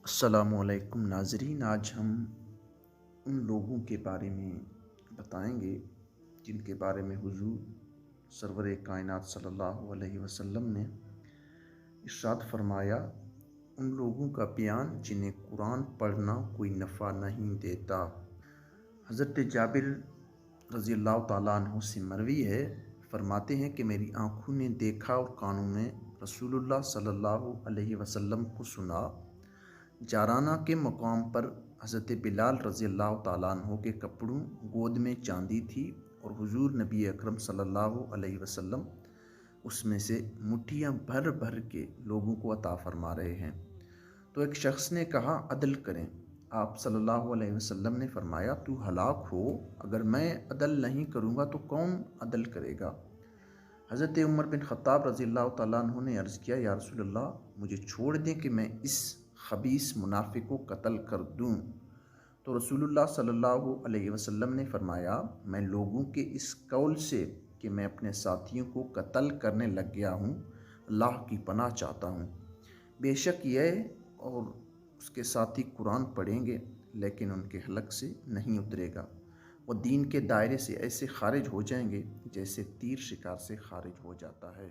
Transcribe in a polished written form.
السلام علیکم ناظرین، آج ہم ان لوگوں کے بارے میں بتائیں گے جن کے بارے میں حضور سرور کائنات صلی اللہ علیہ وسلم نے ارشاد فرمایا، ان لوگوں کا بیان جنہیں قرآن پڑھنا کوئی نفع نہیں دیتا۔ حضرت جابر رضی اللہ تعالیٰ عنہ سے مروی ہے، فرماتے ہیں کہ میری آنکھوں نے دیکھا اور کانوں نے رسول اللہ صلی اللہ علیہ وسلم کو سنا۔ جارانہ کے مقام پر حضرت بلال رضی اللہ تعالیٰ عنہ کے کپڑوں گود میں چاندی تھی اور حضور نبی اکرم صلی اللہ علیہ وسلم اس میں سے مٹھیاں بھر بھر کے لوگوں کو عطا فرما رہے ہیں۔ تو ایک شخص نے کہا، عدل کریں۔ آپ صلی اللہ علیہ وسلم نے فرمایا، تو ہلاک ہو، اگر میں عدل نہیں کروں گا تو کون عدل کرے گا؟ حضرت عمر بن خطاب رضی اللہ تعالیٰ عنہ نے عرض کیا، یا رسول اللہ، مجھے چھوڑ دیں کہ میں اس خبیث منافق کو قتل کر دوں۔ تو رسول اللہ صلی اللہ علیہ وسلم نے فرمایا، میں لوگوں کے اس قول سے کہ میں اپنے ساتھیوں کو قتل کرنے لگ گیا ہوں، اللہ کی پناہ چاہتا ہوں۔ بے شک یہ اور اس کے ساتھی قرآن پڑھیں گے لیکن ان کے حلق سے نہیں اترے گا، وہ دین کے دائرے سے ایسے خارج ہو جائیں گے جیسے تیر شکار سے خارج ہو جاتا ہے۔